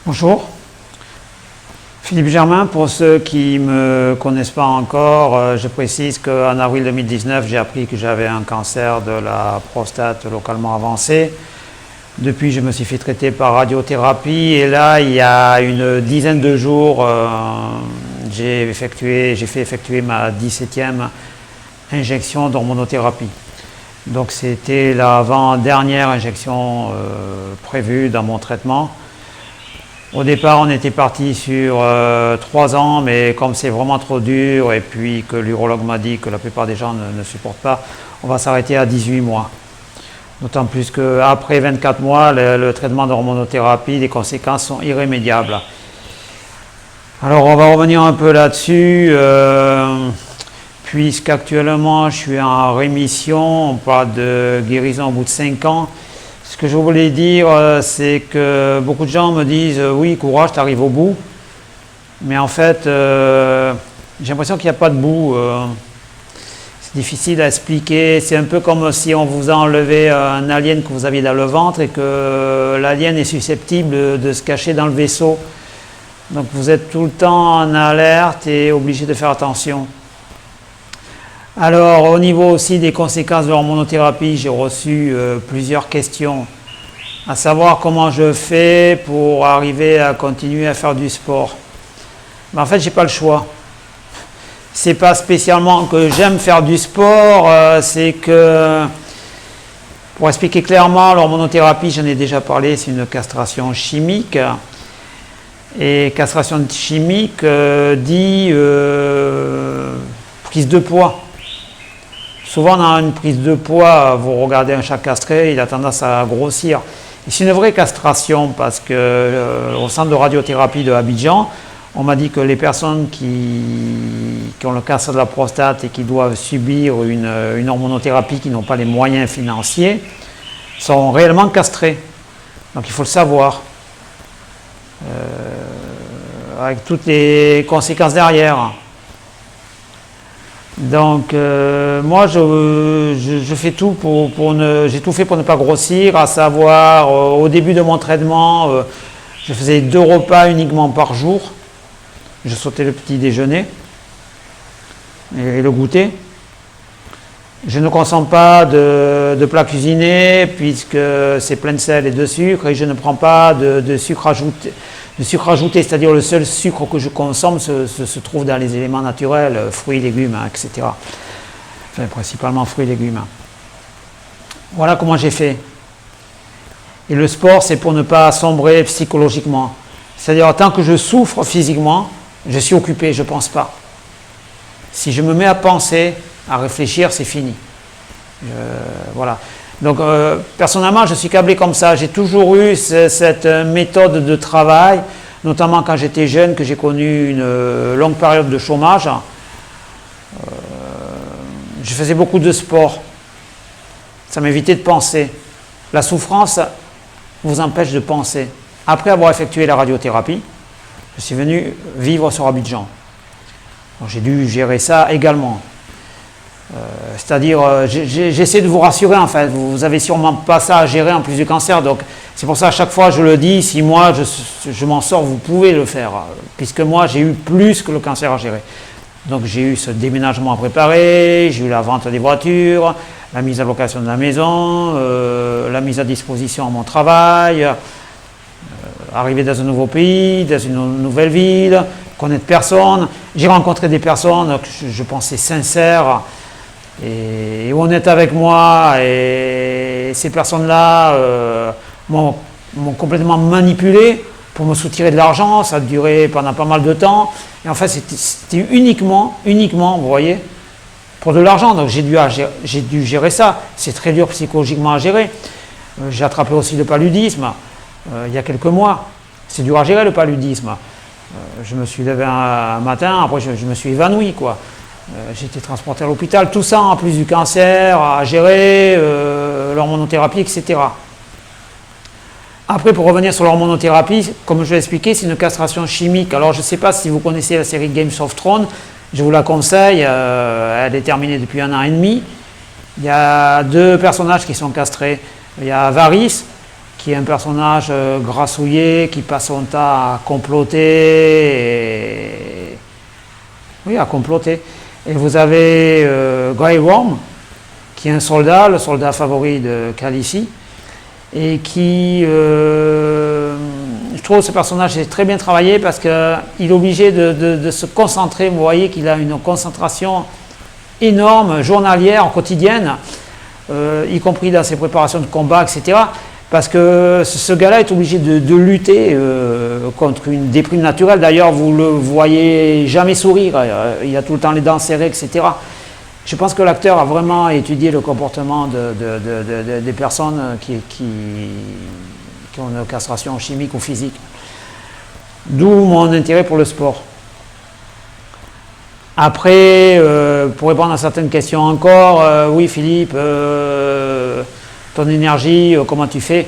Bonjour, Philippe Germain. Pour ceux qui ne me connaissent pas encore, je précise qu'en avril 2019, j'ai appris que j'avais un cancer de la prostate localement avancé. Depuis, je me suis fait traiter par radiothérapie et là, il y a une dizaine de jours, j'ai fait effectuer ma 17e injection d'hormonothérapie. Donc c'était l'avant-dernière injection prévue dans mon traitement. Au départ, on était parti sur 3 ans, mais comme c'est vraiment trop dur et puis que l'urologue m'a dit que la plupart des gens ne supportent pas, on va s'arrêter à 18 mois. D'autant plus qu'après 24 mois, le traitement d'hormonothérapie, les conséquences sont irrémédiables. Alors on va revenir un peu là-dessus, puisqu'actuellement je suis en rémission, on parle de guérison au bout de 5 ans. Ce que je voulais dire, c'est que beaucoup de gens me disent « oui, courage, tu arrives au bout ». Mais en fait, j'ai l'impression qu'il n'y a pas de bout. C'est difficile à expliquer. C'est un peu comme si on vous a enlevé un alien que vous aviez dans le ventre et que l'alien est susceptible de se cacher dans le vaisseau. Donc vous êtes tout le temps en alerte et obligé de faire attention. Alors, au niveau aussi des conséquences de l'hormonothérapie, j'ai reçu plusieurs questions, à savoir comment je fais pour arriver à continuer à faire du sport. Mais en fait, je n'ai pas le choix. C'est pas spécialement que j'aime faire du sport, c'est que, pour expliquer clairement, l'hormonothérapie, j'en ai déjà parlé, c'est une castration chimique. Et castration chimique dit prise de poids. Souvent, dans une prise de poids, vous regardez un chat castré, il a tendance à grossir. Et c'est une vraie castration parce qu'au centre de radiothérapie de Abidjan, on m'a dit que les personnes qui ont le cancer de la prostate et qui doivent subir une hormonothérapie, qui n'ont pas les moyens financiers, sont réellement castrées. Donc il faut le savoir, avec toutes les conséquences derrière. Donc moi je fais tout j'ai tout fait pour ne pas grossir, à savoir au début de mon traitement, je faisais 2 repas uniquement par jour. Je sautais le petit déjeuner et le goûter. Je ne consomme pas de plats cuisinés puisque c'est plein de sel et de sucre, et je ne prends pas de sucre ajouté. Le sucre ajouté, c'est-à-dire le seul sucre que je consomme se trouve dans les éléments naturels, fruits, légumes, etc. Enfin, principalement fruits et légumes. Voilà comment j'ai fait. Et le sport, c'est pour ne pas sombrer psychologiquement. C'est-à-dire, tant que je souffre physiquement, je suis occupé, je ne pense pas. Si je me mets à penser, à réfléchir, c'est fini. Voilà. Donc, personnellement, je suis câblé comme ça. J'ai toujours eu cette méthode de travail, notamment quand j'étais jeune, que j'ai connu une longue période de chômage. Je faisais beaucoup de sport. Ça m'évitait de penser. La souffrance vous empêche de penser. Après avoir effectué la radiothérapie, je suis venu vivre sur Abidjan. J'ai dû gérer ça également. C'est-à-dire, j'essaie de vous rassurer, en fait, vous avez sûrement pas ça à gérer en plus du cancer, donc c'est pour ça à chaque fois je le dis, si moi je m'en sors, vous pouvez le faire, puisque moi j'ai eu plus que le cancer à gérer. Donc j'ai eu ce déménagement à préparer, j'ai eu la vente des voitures, la mise à location de la maison, la mise à disposition à mon travail, arriver dans un nouveau pays, dans une nouvelle ville, connaître personne. J'ai rencontré des personnes que je pensais sincères et honnêtes avec moi, et ces personnes-là m'ont complètement manipulé pour me soutirer de l'argent. Ça a duré pendant pas mal de temps, et en fait c'était uniquement, vous voyez, pour de l'argent. Donc j'ai dû gérer ça. C'est très dur psychologiquement à gérer. J'ai attrapé aussi le paludisme il y a quelques mois. C'est dur à gérer, le paludisme. Je me suis levé un matin, après je me suis évanoui, quoi. J'ai été transporté à l'hôpital, tout ça en plus du cancer à gérer, l'hormonothérapie, etc. Après, pour revenir sur l'hormonothérapie, comme je l'ai expliqué, c'est une castration chimique. Alors je ne sais pas si vous connaissez la série Games of Thrones, je vous la conseille, elle est terminée depuis 1 an et demi. Il y a 2 personnages qui sont castrés. Il y a Varys qui est un personnage grassouillé, qui passe son temps à comploter. Oui, à comploter. Et vous avez Grey Worm, qui est un soldat, le soldat favori de Khaleesi, et qui, je trouve ce personnage est très bien travaillé parce qu'il est obligé de se concentrer. Vous voyez qu'il a une concentration énorme, journalière, quotidienne, y compris dans ses préparations de combat, etc. Parce que ce gars-là est obligé de lutter contre une déprime naturelle. D'ailleurs, vous le voyez jamais sourire. Il a tout le temps les dents serrées, etc. Je pense que l'acteur a vraiment étudié le comportement des personnes qui ont une castration chimique ou physique. D'où mon intérêt pour le sport. Après, pour répondre à certaines questions encore, oui Philippe, ton énergie, comment tu fais?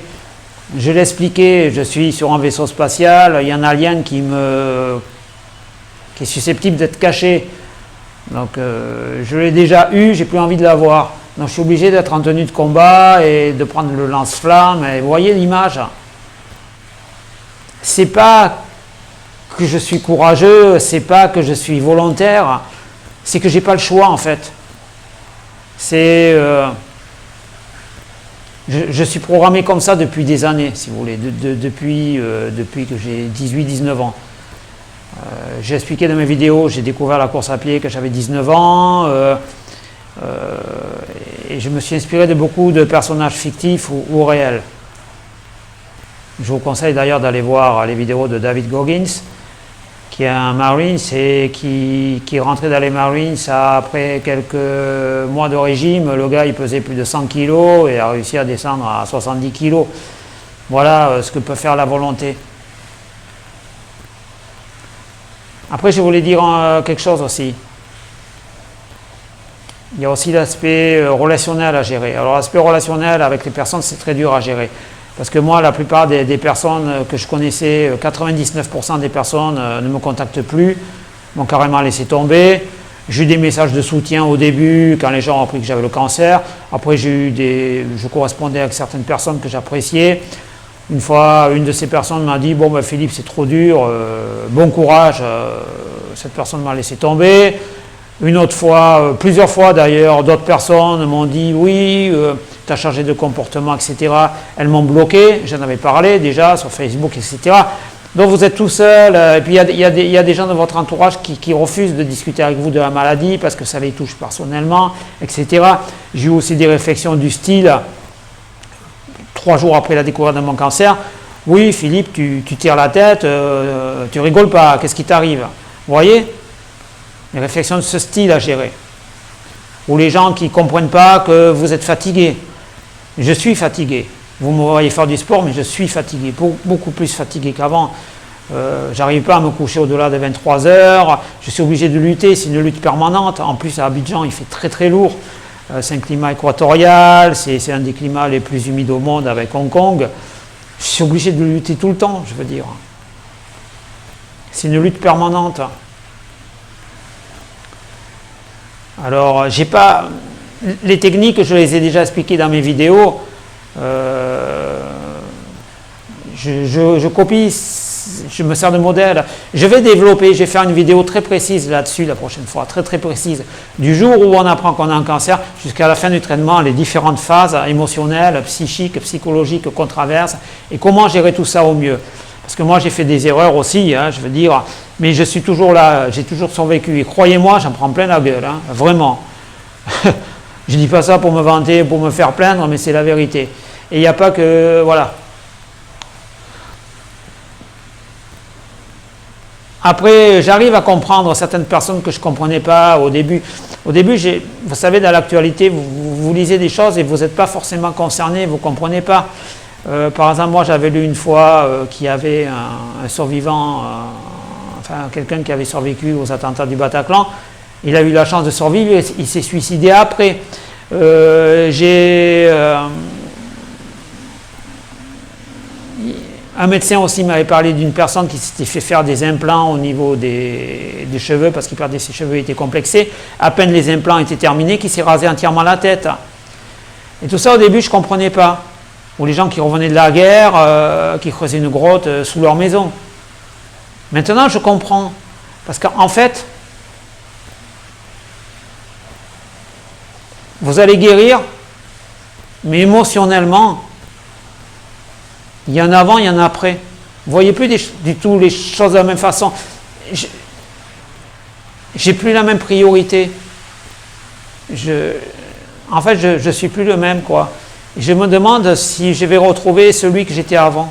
Je l'ai expliqué, je suis sur un vaisseau spatial, il y a un alien qui est susceptible d'être caché. Donc je l'ai déjà eu, j'ai plus envie de l'avoir. Donc je suis obligé d'être en tenue de combat et de prendre le lance-flamme. Et vous voyez l'image? C'est pas que je suis courageux, c'est pas que je suis volontaire, c'est que j'ai pas le choix en fait. C'est je suis programmé comme ça depuis des années, si vous voulez, depuis que j'ai 18-19 ans. J'ai expliqué dans mes vidéos, j'ai découvert la course à pied quand j'avais 19 ans, et je me suis inspiré de beaucoup de personnages fictifs ou réels. Je vous conseille d'ailleurs d'aller voir les vidéos de David Goggins, qui est un Marines et qui est rentré dans les Marines après quelques mois de régime. Le gars il pesait plus de 100 kg et a réussi à descendre à 70 kg. Voilà ce que peut faire la volonté. Après je voulais dire quelque chose aussi. Il y a aussi l'aspect relationnel à gérer. Alors l'aspect relationnel avec les personnes c'est très dur à gérer. Parce que moi, la plupart des personnes que je connaissais, 99% des personnes ne me contactent plus, m'ont carrément laissé tomber. J'ai eu des messages de soutien au début, quand les gens ont appris que j'avais le cancer. Après, je correspondais avec certaines personnes que j'appréciais. Une fois, une de ces personnes m'a dit « Bon, ben, Philippe, c'est trop dur, bon courage. » Cette personne m'a laissé tomber. Une autre fois, plusieurs fois d'ailleurs, d'autres personnes m'ont dit « Oui, tu as changé de comportement, etc. » Elles m'ont bloqué, j'en avais parlé déjà sur Facebook, etc. Donc vous êtes tout seul, et puis il y a des gens de votre entourage qui refusent de discuter avec vous de la maladie parce que ça les touche personnellement, etc. J'ai eu aussi des réflexions du style, 3 jours après la découverte de mon cancer, « Oui, Philippe, tu tires la tête, tu rigoles pas, qu'est-ce qui t'arrive ?» Vous voyez ? Les réflexions de ce style à gérer. Ou les gens qui ne comprennent pas que vous êtes fatigué. Je suis fatigué. Vous me voyez faire du sport, mais je suis fatigué, beaucoup plus fatigué qu'avant. J'arrive pas à me coucher au-delà de 23 heures. Je suis obligé de lutter, c'est une lutte permanente. En plus, à Abidjan, il fait très très lourd. C'est un climat équatorial, c'est un des climats les plus humides au monde avec Hong Kong. Je suis obligé de lutter tout le temps, je veux dire. C'est une lutte permanente. Alors, j'ai pas les techniques, je les ai déjà expliquées dans mes vidéos. Je copie, je me sers de modèle. Je vais développer, je vais faire une vidéo très précise là-dessus la prochaine fois, très très précise. Du jour où on apprend qu'on a un cancer jusqu'à la fin du traitement, les différentes phases émotionnelles, psychiques, psychologiques qu'on traverse et comment gérer tout ça au mieux. Parce que moi j'ai fait des erreurs aussi, hein, je veux dire, mais je suis toujours là, j'ai toujours survécu. Et croyez-moi, j'en prends plein la gueule, hein, vraiment. Je ne dis pas ça pour me vanter, pour me faire plaindre, mais c'est la vérité. Et il n'y a pas que... Voilà. Après, j'arrive à comprendre certaines personnes que je ne comprenais pas au début. Au début, vous savez, dans l'actualité, vous lisez des choses et vous n'êtes pas forcément concerné, vous ne comprenez pas. Par exemple, moi j'avais lu une fois qu'il y avait un survivant, enfin quelqu'un qui avait survécu aux attentats du Bataclan. Il a eu la chance de survivre et il s'est suicidé après. Un médecin aussi m'avait parlé d'une personne qui s'était fait faire des implants au niveau des cheveux parce qu'il perdait ses cheveux, étaient complexés. À peine les implants étaient terminés, qu'il s'est rasé entièrement la tête. Et tout ça au début je ne comprenais pas. ou les gens qui revenaient de la guerre, qui creusaient une grotte sous leur maison. Maintenant, je comprends. Parce qu'en fait, vous allez guérir, mais émotionnellement, il y en a avant, il y en a après. Vous ne voyez plus du tout les choses de la même façon. J'ai plus la même priorité. En fait, je ne suis plus le même, quoi. Je me demande si je vais retrouver celui que j'étais avant.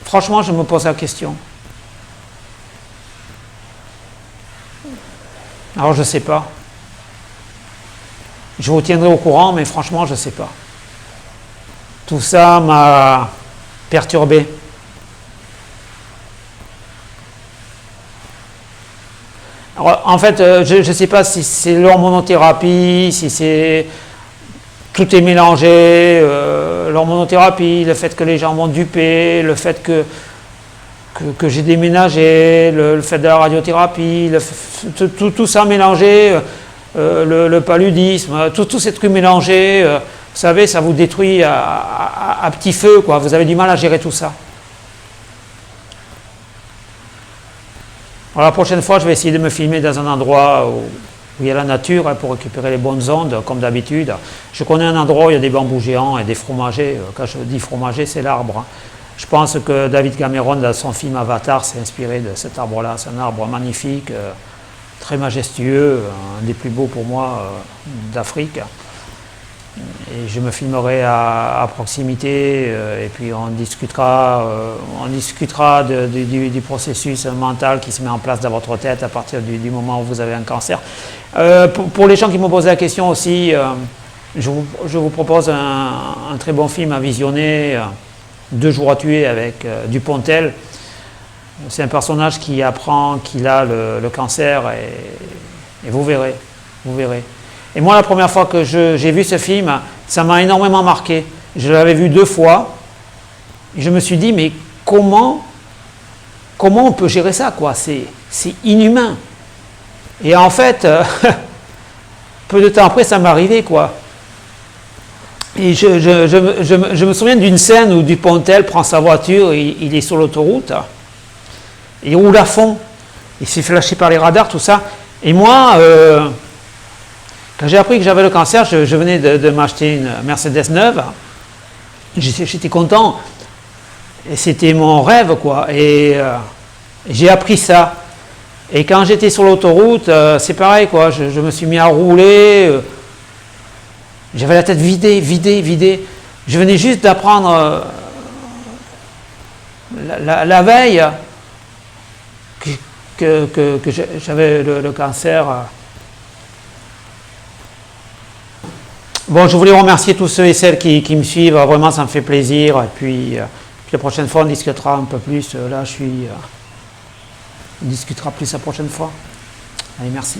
Franchement, je me pose la question. Alors, je ne sais pas. Je vous tiendrai au courant, mais franchement, je ne sais pas. Tout ça m'a perturbé. Alors, en fait, je ne sais pas si c'est l'hormonothérapie, si c'est... Tout est mélangé, l'hormonothérapie, le fait que les gens m'ont dupé, le fait que j'ai déménagé, le fait de la radiothérapie, tout ça mélangé, le paludisme, tous ces trucs mélangés, vous savez, ça vous détruit à petit feu, quoi. Vous avez du mal à gérer tout ça. Alors la prochaine fois, je vais essayer de me filmer dans un endroit où il y a la nature pour récupérer les bonnes ondes, comme d'habitude. Je connais un endroit où il y a des bambous géants et des fromagers. Quand je dis fromager, c'est l'arbre. Je pense que David Cameron, dans son film Avatar, s'est inspiré de cet arbre-là. C'est un arbre magnifique, très majestueux, un des plus beaux pour moi d'Afrique. Et je me filmerai à proximité et puis on discutera du processus mental qui se met en place dans votre tête à partir du moment où vous avez un cancer. Pour les gens qui m'ont posé la question aussi, je vous propose un très bon film à visionner, 2 jours à tuer avec Dupontel. C'est un personnage qui apprend qu'il a le cancer et vous verrez. Et moi, la première fois que j'ai vu ce film, ça m'a énormément marqué. Je l'avais vu 2 fois. Et je me suis dit, mais comment on peut gérer ça, quoi? C'est inhumain. Et en fait, peu de temps après, ça m'est arrivé, quoi. Et je me souviens d'une scène où Dupontel prend sa voiture, il est sur l'autoroute, il roule à fond, il s'est flashé par les radars, tout ça. Et moi... quand j'ai appris que j'avais le cancer, je venais de m'acheter une Mercedes neuve. J'étais content. Et c'était mon rêve, quoi. Et j'ai appris ça. Et quand j'étais sur l'autoroute, c'est pareil, quoi. Je me suis mis à rouler. J'avais la tête vidée. Je venais juste d'apprendre la veille que j'avais le cancer. Bon, je voulais remercier tous ceux et celles qui me suivent. Vraiment, ça me fait plaisir. Et puis la prochaine fois, on discutera un peu plus. Là, on discutera plus la prochaine fois. Allez, merci.